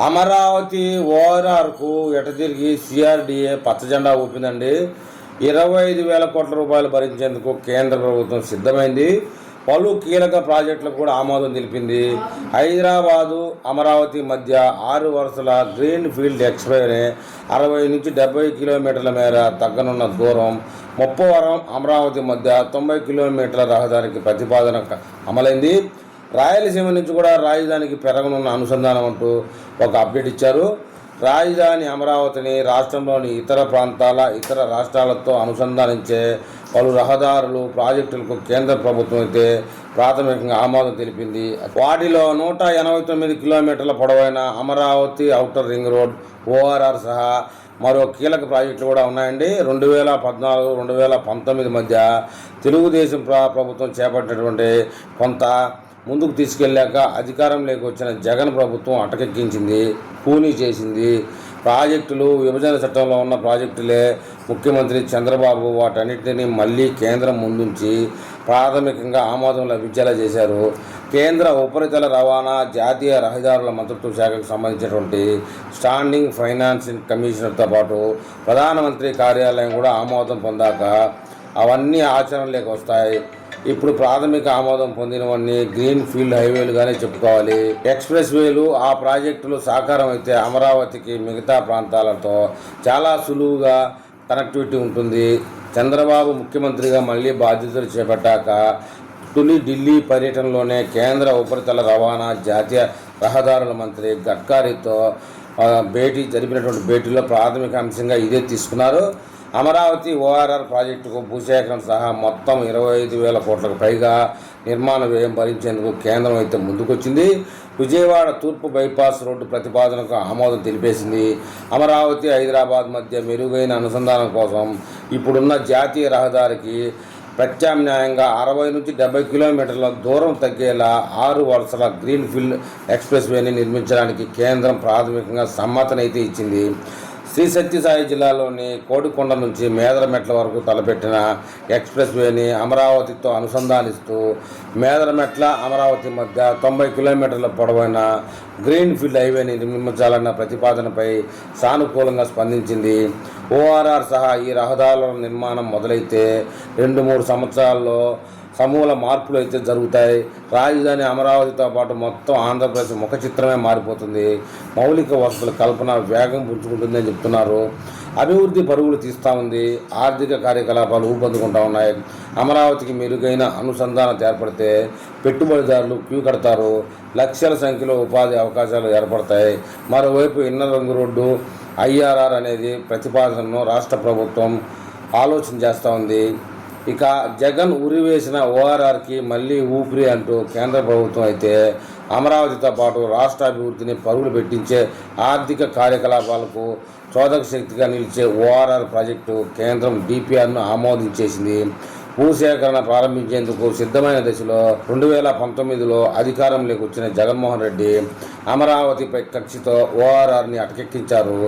Amaravati ఓఆర్ఆర్కు ఎటతిరిగి CRDA పచ్చజెండా ఊపిందండి. 25,000 కోట్ల రూపాయలు భరించేందుకు కేంద్ర ప్రభుత్వం సిద్ధమైంది. పలు కీలక ప్రాజెక్టులకు కూడా ఆమోదం తెలిపింది. హైదరాబాదు అమరావతి మధ్య 6 వరుసల గ్రీన్ ఫీల్డ్ ఎక్స్ప్రెస్వే 60 నుంచి 70 కిలోమీటర్ల మేర తగ్గనున్న దూరం. ముప్పవరం అమరావతి మధ్య 90 కిలోమీటర్ల రహదారికి ప్రతిపాదన అమలైంది. రాయలసీమ నుంచి కూడా రాజధానికి పెరగనున్న అనుసంధానం అంటూ ఒక అప్డేట్ ఇచ్చారు. రాజధాని అమరావతిని రాష్ట్రంలోని ఇతర రాష్ట్రాలతో అనుసంధానించే పలు రహదారులు ప్రాజెక్టులకు కేంద్ర ప్రభుత్వం అయితే ప్రాథమికంగా ఆమోదం తెలిపింది. వాటిలో 189 కిలోమీటర్ల పొడవైన Amaravati outer ring road ORR సహా మరో కీలక ప్రాజెక్టులు కూడా ఉన్నాయండి. 2014-2019 మధ్య తెలుగుదేశం ప్రభుత్వం చేపట్టినటువంటి కొంత ముందుకు తీసుకెళ్లాక అధికారంలోకి వచ్చిన జగన్ ప్రభుత్వం అటకెక్కించింది, కూనీ చేసింది. ప్రాజెక్టులు విభజన చట్టంలో ఉన్న ప్రాజెక్టులే. ముఖ్యమంత్రి చంద్రబాబు వాటన్నిటిని మళ్ళీ కేంద్రం ముందుంచి ప్రాథమికంగా ఆమోదం లభించేలా చేశారు. కేంద్ర ఉపరితల రవాణా జాతీయ రహదారుల మంత్రిత్వ శాఖకు సంబంధించినటువంటి స్టాండింగ్ ఫైనాన్సింగ్ కమిషనర్తో పాటు ప్రధానమంత్రి కార్యాలయం కూడా ఆమోదం పొందాక అవన్నీ ఆచరణలోకి వస్తాయి. ఇప్పుడు ప్రాథమిక ఆమోదం పొందినవన్నీ గ్రీన్ ఫీల్డ్ హైవేలుగానే చెప్పుకోవాలి. ఎక్స్ప్రెస్ వేలు ఆ ప్రాజెక్టులు సాకారం అయితే అమరావతికి మిగతా ప్రాంతాలతో చాలా సులువుగా కనెక్టివిటీ ఉంటుంది. చంద్రబాబు ముఖ్యమంత్రిగా మళ్ళీ బాధ్యతలు చేపట్టాక తొలి ఢిల్లీ పర్యటనలోనే కేంద్ర ఉపరితల రవాణా జాతీయ రహదారుల మంత్రి గడ్కరీతో జరిపినటువంటి భేటీలో ప్రాథమిక అంశంగా ఇదే తీసుకున్నారు. అమరావతి ఓఆర్ఆర్ ప్రాజెక్టుకు భూసేకరణ సహా మొత్తం 25,000 కోట్లకు పైగా నిర్మాణ వ్యయం భరించేందుకు కేంద్రం అయితే ముందుకొచ్చింది. విజయవాడ తూర్పు బైపాస్ రోడ్డు ప్రతిపాదనకు ఆమోదం తెలిపేసింది. అమరావతి హైదరాబాద్ మధ్య మెరుగైన అనుసంధానం కోసం ఇప్పుడున్న జాతీయ రహదారికి ప్రత్యామ్నాయంగా 60 నుంచి 70 కిలోమీటర్ల దూరం తగ్గేలా 6 వరుసల గ్రీన్ ఫీల్డ్ ఎక్స్ప్రెస్వేని నిర్మించడానికి కేంద్రం ప్రాథమికంగా సమ్మతనైతే ఇచ్చింది. శ్రీ సత్యసాయి జిల్లాలోని కోడికొండ నుంచి మేదరమెట్ల వరకు తలపెట్టిన ఎక్స్ప్రెస్వేని అమరావతితో అనుసంధానిస్తూ మేదరమెట్ల అమరావతి మధ్య 90 కిలోమీటర్ల పొడవైన గ్రీన్ ఫీల్డ్ హైవేని నిర్మించాలన్న ప్రతిపాదనపై సానుకూలంగా స్పందించింది. ఓఆర్ఆర్ సహా ఈ రహదారుల నిర్మాణం మొదలైతే 2-3 సంవత్సరాల్లో సమూల మార్పులు అయితే జరుగుతాయి. రాజధాని అమరావతితో పాటు మొత్తం ఆంధ్రప్రదేశ్ ముఖ చిత్రమే మారిపోతుంది. మౌలిక వసతుల కల్పన వేగం పుంజుకుంటుందని చెప్తున్నారు. అభివృద్ధి పరుగులు తీస్తూ ఉంది. ఆర్థిక కార్యకలాపాలు ఊపందుకుంటూ ఉన్నాయి. అమరావతికి మెరుగైన అనుసంధానం ఏర్పడితే పెట్టుబడిదారులు క్యూ కడతారు. లక్షల సంఖ్యలో ఉపాధి అవకాశాలు ఏర్పడతాయి. మరోవైపు ఇన్నర్ రింగ్ రోడ్డు ఐఆర్ఆర్ అనేది ప్రతిపాదనను రాష్ట్ర ప్రభుత్వం ఆలోచన చేస్తూ ఉంది. ఇక జగన్ ఉరివేసిన ఓఆర్ఆర్కి మళ్ళీ ఊపిరి అంటూ కేంద్ర ప్రభుత్వం అయితే అమరావతితో పాటు రాష్ట్ర అభివృద్ధిని పరుగులు పెట్టించే ఆర్థిక కార్యకలాపాలకు చోదక శక్తిగా నిలిచే ఓఆర్ఆర్ ప్రాజెక్టు కేంద్రం డిపిఆర్ను ఆమోదించేసింది. భూసేకరణ ప్రారంభించేందుకు సిద్ధమైన దశలో 2019లో అధికారంలోకి వచ్చిన జగన్మోహన్ రెడ్డి అమరావతిపై కక్షితో ఓఆర్ఆర్ని అటకెక్కించారు.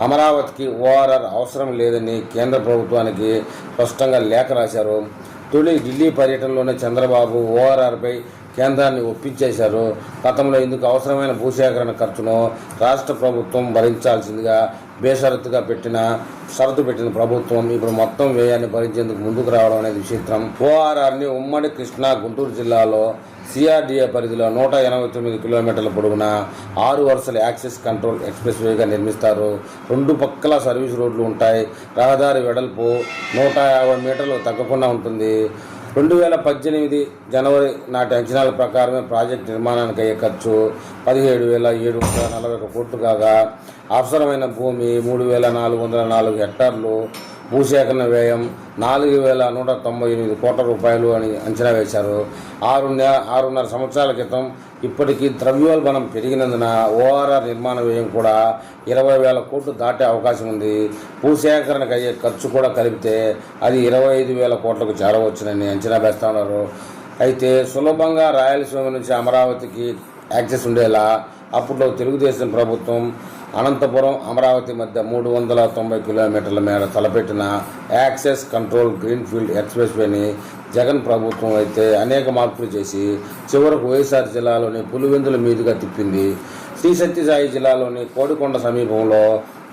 అమరావతికి ఓఆర్ఆర్ అవసరం లేదని కేంద్ర ప్రభుత్వానికి స్పష్టంగా లేఖ రాశారు. తొలి ఢిల్లీ పర్యటనలోనే చంద్రబాబు ఓఆర్ఆర్పై కేంద్రాన్ని ఒప్పించేశారు. గతంలో ఇందుకు అవసరమైన భూసేకరణ ఖర్చును రాష్ట్ర ప్రభుత్వం భరించాల్సిందిగా బేషరతుగా షరతు పెట్టిన ప్రభుత్వం ఇప్పుడు మొత్తం వ్యయాన్ని భరించేందుకు ముందుకు రావడం అనేది విచిత్రం. ఓఆర్ఆర్ని ఉమ్మడి కృష్ణా గుంటూరు జిల్లాలో సిఆర్డీఏ పరిధిలో 189 కిలోమీటర్ల పొడవున 6 వరుసల యాక్సెస్ కంట్రోల్ ఎక్స్ప్రెస్వేగా నిర్మిస్తారు. 2 పక్కల సర్వీస్ రోడ్లు ఉంటాయి. రహదారి వెడల్పు 150 మీటర్లు తగ్గకుండా ఉంటుంది. 2018 జనవరి నాటి అంచనాల ప్రకారమే ప్రాజెక్టు నిర్మాణానికి అయ్యే ఖర్చు 17,741 కోట్లు కాగా అవసరమైన భూమి 3,404 హెక్టార్లు. భూసేకరణ వ్యయం 4,198 కోట్ల రూపాయలు అని అంచనా వేశారు. 6.5 సంవత్సరాల క్రితం ఇప్పటికీ ద్రవ్యోల్బణం పెరిగినందున ఓఆర్ఆర్ నిర్మాణ వ్యయం కూడా 20,000 కోట్లు దాటే అవకాశం ఉంది. భూసేకరణకు అయ్యే ఖర్చు కూడా కలిపితే అది 25,000 కోట్లకు చేరవచ్చునని అంచనా వేస్తా ఉన్నారు. అయితే సులభంగా రాయలసీమ నుంచి అమరావతికి యాక్సెస్ ఉండేలా అప్పట్లో తెలుగుదేశం ప్రభుత్వం అనంతపురం అమరావతి మధ్య 390 కిలోమీటర్ల మేర తలపెట్టిన యాక్సెస్ కంట్రోల్ గ్రీన్ ఫీల్డ్ ఎక్స్ప్రెస్వేని జగన్ ప్రభుత్వం అయితే అనేక మార్పులు చేసి చివరకు వైఎస్ఆర్ జిల్లాలోని పులివెందుల మీదుగా తిప్పింది. శ్రీ సత్యసాయి జిల్లాలోని కోడికొండ సమీపంలో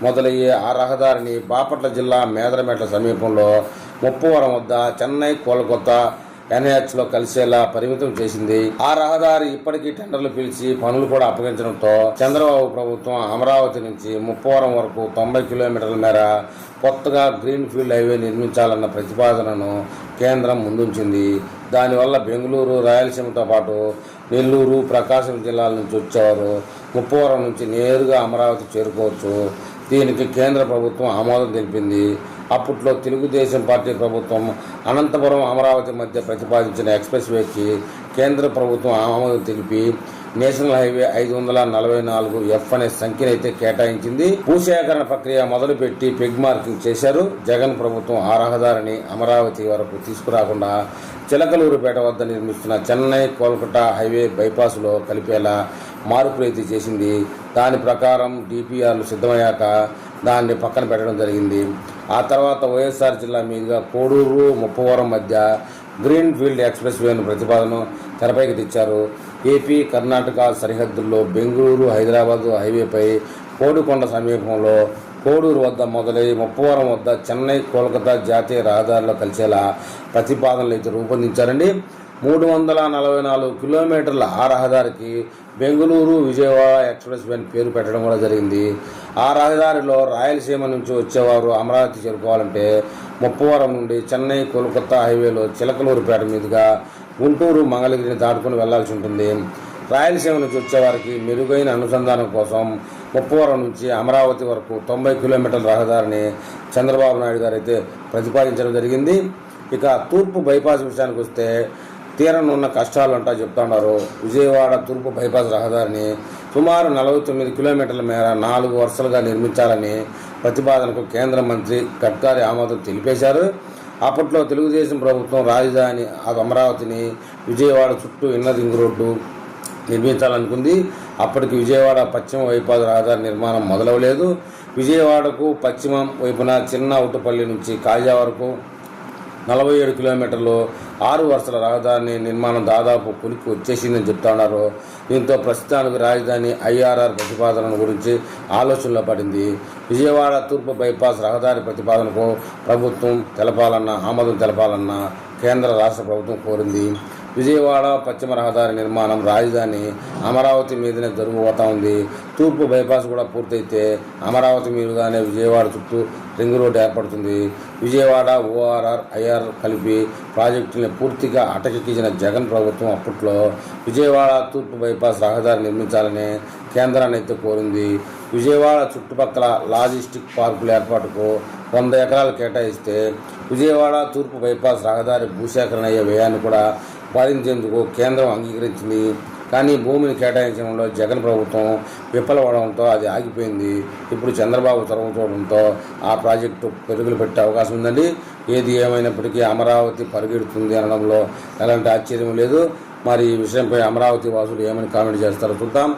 మొదలయ్యే ఆ రహదారిని బాపట్ల జిల్లా మేదరమెట్ల సమీపంలో ముప్పవరం వద్ద చెన్నై కోల్కతా NH లో కలిసేలా పరిమితం చేసింది. ఆ రహదారి ఇప్పటికీ టెండర్లు పిలిచి పనులు కూడా అప్పగించడంతో చంద్రబాబు ప్రభుత్వం అమరావతి నుంచి ముప్పవరం వరకు 90 కిలోమీటర్ల మేర కొత్తగా గ్రీన్ ఫీల్డ్ హైవే నిర్మించాలన్న ప్రతిపాదనను కేంద్రం ముందుంచింది. దానివల్ల బెంగళూరు, రాయలసీమతో పాటు నెల్లూరు, ప్రకాశం జిల్లాల నుంచి వచ్చేవారు ముప్పవరం నుంచి నేరుగా అమరావతి చేరుకోవచ్చు. దీనికి కేంద్ర ప్రభుత్వం ఆమోదం తెలిపింది. అప్పట్లో తెలుగుదేశం పార్టీ ప్రభుత్వం అనంతపురం, అమరావతి మధ్య ప్రతిపాదించిన ఎక్స్ప్రెస్ వేకి కేంద్ర ప్రభుత్వం ఆమోదం తెలిపి నేషనల్ హైవే 544F అనే సంఖ్యనైతే కేటాయించింది. భూసేకరణ ప్రక్రియ మొదలుపెట్టి పెగ్ మార్కింగ్ చేశారు. జగన్ ప్రభుత్వం ఆ రహదారిని అమరావతి వరకు తీసుకురాకుండా చిలకలూరుపేట వద్ద నిర్మిస్తున్న చెన్నై కోల్కతా హైవే బైపాస్లో కలిపేలా మార్పులైతే చేసింది. దాని ప్రకారం DPRలు సిద్ధమయ్యాక దాన్ని పక్కన పెట్టడం జరిగింది. ఆ తర్వాత వైఎస్ఆర్ జిల్లా మీదుగా కోడూరు, ముప్పవరం మధ్య గ్రీన్ ఫీల్డ్ ఎక్స్ప్రెస్ వేను ప్రతిపాదన తెరపైకి తెచ్చారు. ఏపీ, కర్ణాటక సరిహద్దుల్లో బెంగళూరు, హైదరాబాద్ హైవేపై కోడికొండ సమీపంలో కోడూరు వద్ద మొదలై ముప్పవరం వద్ద చెన్నై కోల్కతా జాతీయ రహదారిలో కలిసేలా ప్రతిపాదనలు అయితే రూపొందించారండి. 344 కిలోమీటర్ల ఆ రహదారికి బెంగళూరు, విజయవాడ ఎక్స్ప్రెస్ వే పేరు పెట్టడం కూడా జరిగింది. ఆ రహదారిలో రాయలసీమ నుంచి వచ్చేవారు అమరావతి చేరుకోవాలంటే ముప్పవరం నుండి చెన్నై కోల్కతా హైవేలో చిలకలూరుపేట మీదుగా గుంటూరు, మంగళగిరిని దాటుకుని వెళ్లాల్సి ఉంటుంది. రాయలసీమ నుంచి వచ్చేవారికి మెరుగైన అనుసంధానం కోసం ముప్పవరం నుంచి అమరావతి వరకు 90 కిలోమీటర్ల రహదారిని చంద్రబాబు నాయుడు గారు అయితే ప్రతిపాదించడం జరిగింది. ఇక తూర్పు బైపాస్ విషయానికి వస్తే తీరనున్న కష్టాలు అంటా చెప్తున్నారు. విజయవాడ తూర్పు బైపాస్ రహదారిని సుమారు 49 కిలోమీటర్ల మేర 4 వరుసలుగా నిర్మించాలని ప్రతిపాదనకు కేంద్ర మంత్రి గడ్కరీ ఆమోదం తెలిపేశారు. అప్పట్లో తెలుగుదేశం ప్రభుత్వం రాజధాని అమరావతిని విజయవాడ చుట్టూ ఇన్నర్ రింగ్ రోడ్డు నిర్మించాలనుకుంది. అప్పటికి విజయవాడ పశ్చిమ బైపాస్ రహదారి నిర్మాణం మొదలవలేదు. విజయవాడకు పశ్చిమం వైపున చిన్న ఉట్టుపల్లి నుంచి కాజా వరకు 47 కిలోమీటర్లు 6 వరుసల రహదారి నిర్మాణం దాదాపు కొలిక్కి వచ్చేసిందని చెప్తున్నారు. దీంతో ప్రస్తుతానికి రాజధాని IRR ప్రతిపాదన గురించి ఆలోచనలో పడింది. విజయవాడ తూర్పు బైపాస్ రహదారి ప్రతిపాదనకు ప్రభుత్వం ఆమోదం తెలపాలన్న కేంద్ర రాష్ట్ర ప్రభుత్వం కోరింది. విజయవాడ పశ్చిమ రహదారి నిర్మాణం రాజధాని అమరావతి మీదనే జరగబోతా ఉంది. తూర్పు బైపాస్ కూడా పూర్తయితే అమరావతి మీదుగానే విజయవాడ చుట్టూ రింగ్ రోడ్డు ఏర్పడుతుంది. విజయవాడ ORR, IR కలిపి ప్రాజెక్టుని పూర్తిగా అటకెక్కించిన జగన్ ప్రభుత్వం అప్పట్లో విజయవాడ తూర్పు బైపాస్ రహదారి నిర్మించాలని కేంద్రాన్ని అయితే కోరింది. విజయవాడ చుట్టుపక్కల లాజిస్టిక్ పార్కుల ఏర్పాటుకు 100 ఎకరాలు కేటాయిస్తే విజయవాడ తూర్పు బైపాస్ రహదారి భూసేకరణ అయ్యే వ్యయాన్ని కూడా భరించేందుకు కేంద్రం అంగీకరించింది. కానీ భూమిని కేటాయించడంలో జగన్ ప్రభుత్వం విఫలమవడంతో అది ఆగిపోయింది. ఇప్పుడు చంద్రబాబు చొరవ చూడడంతో ఆ ప్రాజెక్టు పెరుగులు పెట్టే అవకాశం ఉందండి. ఏది ఏమైనప్పటికీ అమరావతి పరిగెడుతుంది అనడంలో ఎలాంటి ఆశ్చర్యం లేదు. మరి ఈ విషయంపై అమరావతి వాసులు ఏమని కామెంట్ చేస్తారో చూద్దాం.